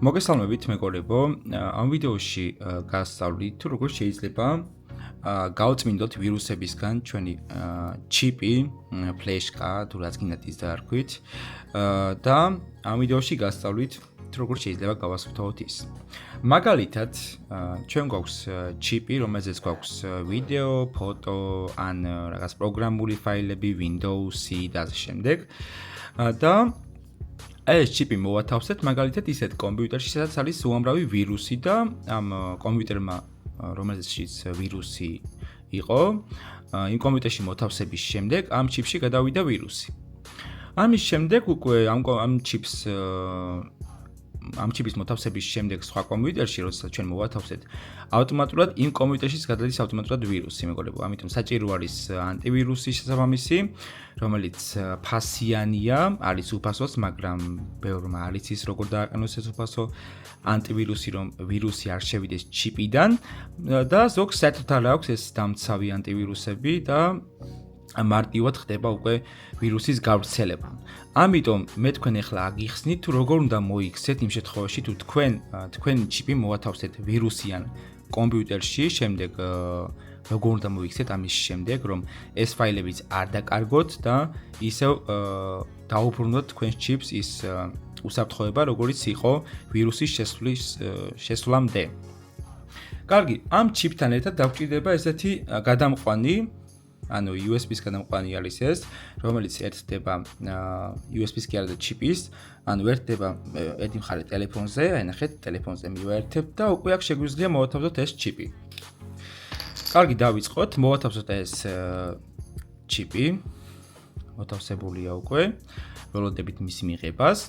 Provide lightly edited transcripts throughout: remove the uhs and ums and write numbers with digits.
მოგესალმებით მეგობრებო, ამ ვიდეოში გასწავლით თუ როგორ შეიძლება გავწმინდოთ ვირუსებისგან ჩვენი ჩიპი, ფლეშკა თუ რაც გინდათ ის დაარქვით და ამ ვიდეოში გასწავლით თუ როგორ შეიძლება გავასწავლოთ ის. მაგალითად, ჩვენ გვაქვს ჩიპი, რომელზეც გვაქვს ვიდეო, ფოტო, ან რაღაც პროგრამული ფაილები, Windows-ი და ასე შემდეგ. და ეს ჩიპი მოვათავსეთ მაგალითად ისეთ კომპიუტერში, სადაც არის უამრავი ვირუსი და ამ კომპიუტერმა, რომელზეც ვირუსი იყო, იმ კომპიუტერში მოთავსების შემდეგ ამ ჩიპში გადავიდა ვირუსი. ამის შემდეგ უკვე ამ ჩიპის მოთავსების შემდეგ სხვა კომპიუტერში, როდესაც ჩვენ მოვათავსეთ, ავტომატურად იმ კომპიუტერშიც გადადის ავტომატურად ვირუსი, მეგობრებო. ამიტომ საჭირო არის ანტივირუსი შესაბამისი, რომელიც ფასიანია, არის უფასოც, მაგრამ ბევრმა არ იცის როგორ დააყენოს ეს უფასო ანტივირუსი, რომ ვირუსი არ შევიდეს ჩიპიდან და ზოგს საერთოდ არ აქვს ეს დამცავი ანტივირუსები და მარტივად ხდება უკვე ვირუსის გავრცელება. ამიტომ მე თქვენ ახლა აგიხსნით თუ როგორ უნდა მოიქცეთ იმ შემთხვევაში თუ თქვენი ჩიპი მოვათავსეთ ვირუსიან კომპიუტერში, შემდეგ როგორ უნდა მოიქცეთ ამის შემდეგ, რომ ეს ფაილებიც არ დაკარგოთ და ისევ დაუბრუნოთ თქვენს ჩიპს ის უსაფრთხოება, როგორიც იყო ვირუსის შესვლამდე. კარგი, ამ ჩიპთან ერთად დაგვჭირდება ესეთი გადამყვანი, ანუ USB-ის გადამყვანი არის ეს, რომელიც ერთდება USB-ის კი არა და ჩიპის, ანუ ერთდება ერთი მხარე ტელეფონზე, აი ნახეთ, ტელეფონზე მივაერთებთ და უკვე აქ შეგვიძლია მოვათავსოთ ეს ჩიპი. კარგი, დავიწყოთ, მოვათავსოთ ეს ჩიპი. მოთავსებულია უკვე, ველოდებით მის მიღებას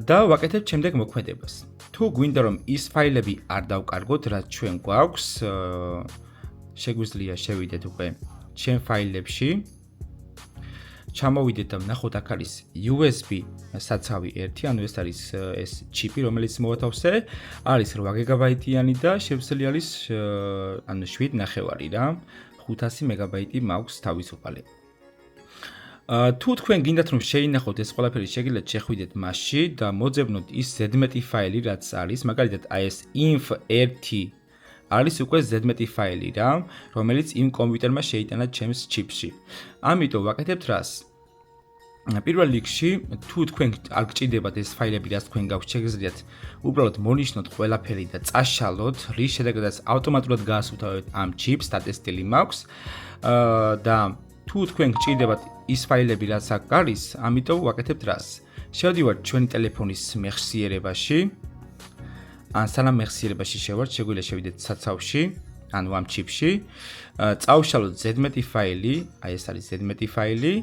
და ვაკეთებთ შემდეგ მოქმედებას. თუ გვინდა რომ ის ფაილები არ დავკარგოთ, რაც ჩვენ გვაქვს, შეგვიძლია შევიდეთ უკვე ჩემ ფაილებში, ჩამოვიდეთ და ვნახოთ აქ არის USB საცავი 1, ანუ ეს არის ეს ჩიპი, რომელიც მოვათავსე, არის 8 გიგაბაიტიანი და შევსელი არის ანუ 7.5 რა, 500 მეგაბაიტი მაქვს თავისუფალი. თუ თქვენ გინდათ რომ შეინახოთ ეს ყველაფერი, შეგიძლიათ შეხვიდეთ მასში და მოძებნოთ ის ზედმეტი ფაილი, რაც არის, მაგალითად აი ეს inf1 არის უკვე ზედმეტი ფაილი რა, რომელიც იმ კომპიუტერმა შეიტანა ჩემს ჩიპში. ამიტომ ვაკეთებთ რას? პირველ რიგში, თუ თქვენ არ გჭირდებათ ეს ფაილები, რაც თქვენ გაქვთ, შეგიძლიათ უბრალოდ მონიშნოთ ყველაფერი და წაშალოთ, რის შედეგადაც ავტომატურად გაასუფთავებთ ამ ჩიპს, დატესტილი მაქვს და თუ თქვენ გჭირდებათ ის ფაილები, რაც აქ არის, ამიტომ ვაკეთებთ რას? შევდივართ ჩვენი ტელეფონის მეხსიერებაში, ან სანამ მეხსიერებაში შევართ, შეგვიძლია შევიდეთ საცავში, ანუ ამ ჩიპში, წავშალოთ ზედმეტი ფაილი, აი ეს არის ზედმეტი ფაილი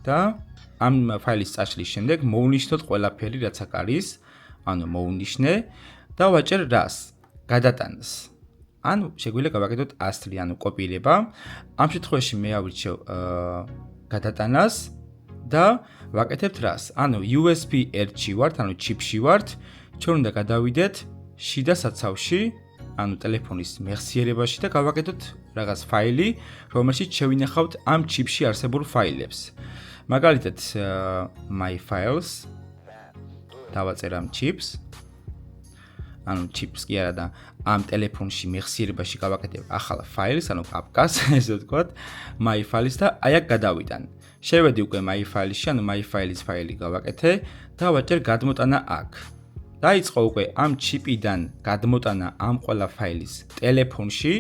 და ამ ფაილის წაშლის შემდეგ მოვნიშნოთ ყველაფერი, რაც აქ არის, ანუ მოვნიშნე და ვაჭერ რას? გადატანას. ანუ შეგვიძლია გავაკეთოთ ასლი, ანუ კოპირება. ამ შემთხვევაში მე ავირჩევ გადატანას და ვაკეთებთ რას? ანუ USB 1-ში ვართ, ანუ ჩიპში ვართ, ჩვენ უნდა გადავიდეთ შიდა საცავში, ანუ ტელეფონის მეხსიერებაში და გავაკეთოთ რაღაც ფაილი, რომელშიც შევინახავთ ამ ჩიპში არსებულ ფაილებს. მაგალითად, my files დავაწერ ამ ჩიპს. ანუ ჩიპს კი არა და ამ ტელეფონში მეხსიერებაში გავაკეთებ ახალ ფაილს, ანუ პაპკას, ესე ვთქვათ, my files და აი აქ გადავიდან. შევედი უკვე my files-ში, ანუ my files ფაილი გავაკეთე და ვაჭერ გადმოტანა აქ. დაიწყო უკვე ამ ჩიპიდან გადმოტანა ამ ყველა ფაილის ტელეფონში.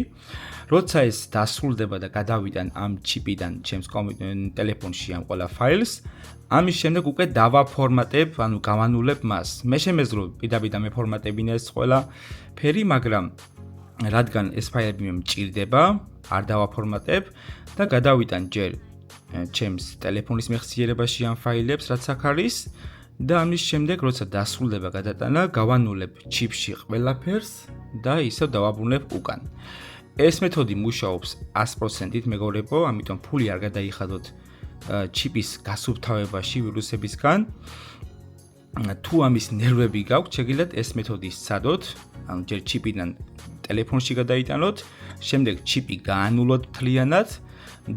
როცა ეს დასრულდება და გადავიდან ამ ჩიპიდან ჩემს ტელეფონში ამ ყველა ფაილს, ამის შემდეგ უკვე დავაფორმატებ, ანუ გავანულებ მას. მე შემეძლო პირდაპირ მეფორმატებინა ეს ყველა ფერი, მაგრამ რადგან ეს ფაილები მე მჭირდება, არ დავაფორმატებ და გადავიდან ჯერ ჩემს ტელეფონის მეხსიერებაში ამ ფაილებს, რაც აქ არის. და ამის შემდეგ, როცა დასრულდება გადატანა, გავანულებ ჩიპში ყველაფერს და ისევ დავაბრუნებ უკან. ეს მეთოდი მუშაობს 100%-ით, მეგობრებო, ამიტომ ფული არ გადაიხადოთ ჩიპის გასუფთავებაში ვირუსებისგან. თუ ამის ნერვები გაქვთ, შეგიძლიათ ეს მეთოდი სცადოთ, ანუ ჯერ ჩიპიდან ტელეფონში გადაიტანოთ, შემდეგ ჩიპი გაანულოთ მთლიანად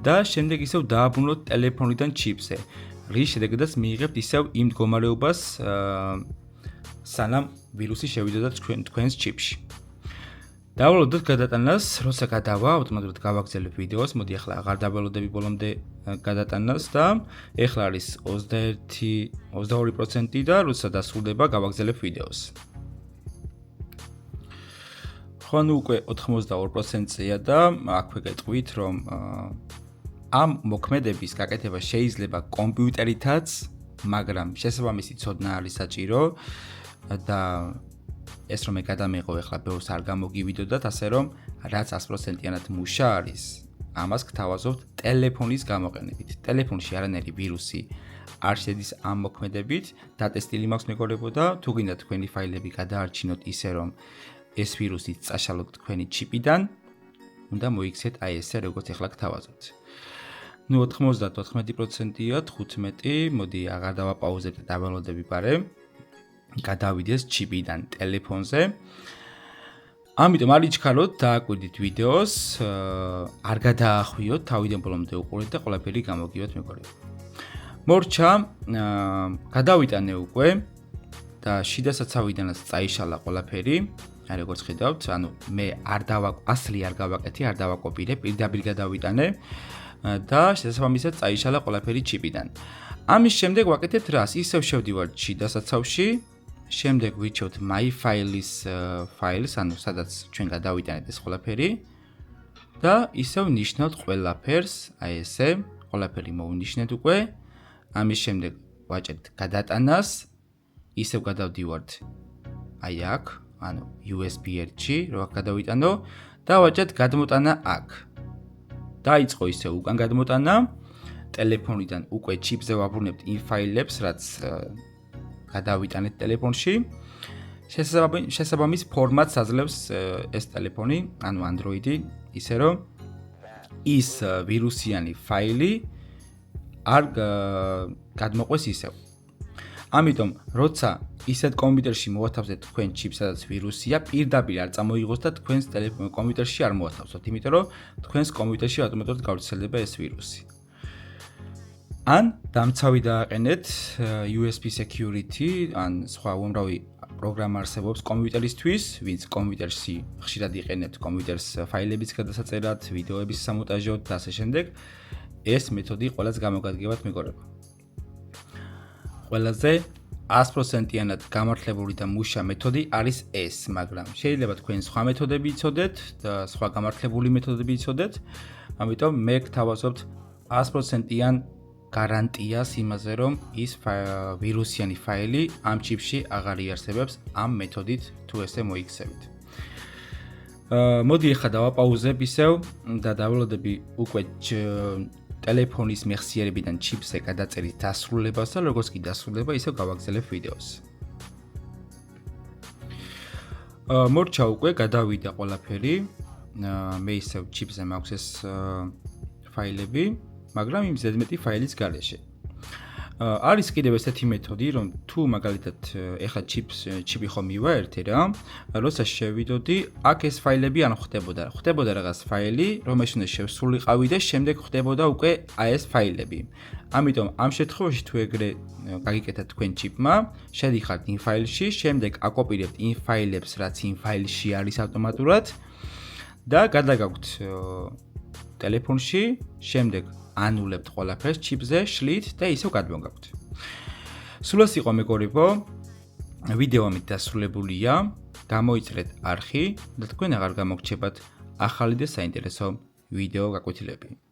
და შემდეგ ისევ დააბრუნოთ ტელეფონიდან ჩიპზე. რის შედეგადაც მიიღებთ ისევ იმ მდგომარეობას, სანამ ვირუსი შევიდოდა თქვენს ჩიპში. დავალოდოთ გადატანას, როცა გადავა, ავტომატურად გავაგრძელებ ვიდეოს. მოდი ახლა აღარ დავალოდები ბოლომდე გადატანას და ახლა არის 22% და როცა დასრულდება, გავაგრძელებ ვიდეოს. ხო, ნუ უკვე 82%-ია და აქვე გეტყვით, რომ ამ მოქმედების გაკეთება შეიძლება კომპიუტერითაც, მაგრამ შესაბამისი ცოდნა არის საჭირო და ეს რომ გადამეღო ახლა ბევრს არ გამოგივიდოდათ, ასე რომ რაც 100%-იანად მუშა არის, ამას გთავაზობთ ტელეფონის გამოყენებით. ტელეფონში არანაირი ვირუსი არ შედის ამ მოქმედებით, დატესტილი მაქვს მეგობრებო და თუ გინდა თქვენი ფაილები გადაარჩინოთ ისე რომ ეს ვირუსი წაშალოთ თქვენი ჩიპიდან, უნდა მოიქცეთ აი ესე როგორც ახლა გთავაზობთ. ნუ 90-14%-ია, 15, მოდი აღარ დავაპაუზებ და დავალოდები პარე. გადავიდეს ჩიპიდან ტელეფონზე. ამიტომ არ იჩქაროთ, დააკვირდით ვიდეოს, არ გადაახვიოთ, თავიდან ბოლომდე უყურეთ და ყველაფერი გამოგივათ მეგობრებო. მორჩა, გადავიტანე უკვე და შიდა საცავიდანაც წაიშალა ყველაფერი. აი როგორც ხედავთ, ანუ მე ასლი არ გავაკეთე, არ დავაკოპირე, პირდაპირ გადავიტანე და შესაბამისად წაიშალა ყველაფერი ჩიპიდან. ამის შემდეგ ვაკეთებთ რას? ისევ შევდივართ შიდა საცავში. შემდეგ ვიჩვევთ my files files, ანუ სადაც ჩვენ გადავიტანეთ ეს ყველაფერი და ისევ ნიშნავთ ყველაფერს, აი ესე, ყველაფერი მოვნიშნეთ უკვე. ამის შემდეგ ვაჭერთ გადატანას, ისევ გადავდივართ აი აქ, ანუ USB ერთში, რო აქ გადავიტანო და ვაჭერთ გადმოტანა აქ. დაიწყო ისევ უკან გადმოტანა, ტელეფონიდან უკვე ჩიპზე ვაბრუნებთ იმ ფაილებს, რაც გადავიტანეთ ტელეფონში. შესაბამის ფორმატს აძლევს ეს ტელეფონი, ანუ Android-ი, ისე რომ ის ვირუსიანი ფაილი არ გადმოყვეს ისევ. ამიტომ, როცა ისეთ კომპიუტერში მოვათავსებთ თქვენ ჩიპს, სადაც ვირუსია, პირდაპირ არ წამოიღოს და თქვენს კომპიუტერში არ მოვათავსოთ, იმიტომ რომ თქვენს კომპიუტერში ავტომატურად გავრცელდება ეს ვირუსი. ან დამცავი დააყენეთ USB security, ან სხვა უამრავი პროგრამა არსებობს კომპიუტერისთვის, ვინც კომპიუტერში ხშირად იყენებთ კომპიუტერს ფაილების გადასაწერად, ვიდეოების სამონტაჟოდ და ასე შემდეგ. ეს მეთოდი ყველას გამოგადგებათ მეგობრებო. ყველაზე 100%-იანად გამართლებული და მუშა მეთოდი არის ეს, მაგრამ შეიძლება თქვენ სხვა მეთოდები იცოდეთ და სხვა გამართლებული მეთოდები იცოდეთ. ამიტომ მე გთავაზობთ 100%-იან გარანტიას იმაზე, რომ ის ვირუსიანი ფაილი ამ ჩიპში აღარ იარსებებს ამ მეთოდით თუ ესე მოიქცევით. მოდი ახლა დავაპაუზებ ისევ და დავალოდები უკვე ტელეფონის მეხსიერებიდან ჩიპზე გადაწერის დასრულებას და როგორც კი დასრულდება, ისევ გავაგრძელებ ვიდეოს. მორჩა უკვე გადავიდა ყველაფერი. მე ისევ ჩიპზე მაქვს ეს ფაილები, მაგრამ იმ ზედმეტი ფაილის გარეშე. არის კიდევ ესეთი მეთოდი, რომ თუ მაგალითად ეხლა ჩიპი ხომ მივა ერთი რა, როცა შევიდოდი, აქ ეს ფაილები არ ხდებოდა რაღაც ფაილი, რომელშიც უნდა შევსრულიყავი და შემდეგ ხდებოდა უკვე აი ეს ფაილები. ამიტომ ამ შემთხვევაში თუ ეგრე გაგიკეთეთ თქვენ ჩიპმა, შედიხართ იმ ფაილში, შემდეგ აკოპირებთ იმ ფაილებს, რაც იმ ფაილში არის ავტომატურად და გადაგაქვთ ტელეფონში, შემდეგ ანულებთ ყველაფერს ჩიპზე, შლით და ისევ გადმოგაქვთ. სულ ეს იყო მეგობრებო, ვიდეო ამით დასრულებულია, გამოიწერეთ არხი და თქვენ აღარ გამოგრჩებათ ახალი და საინტერესო ვიდეო გაკვეთილები.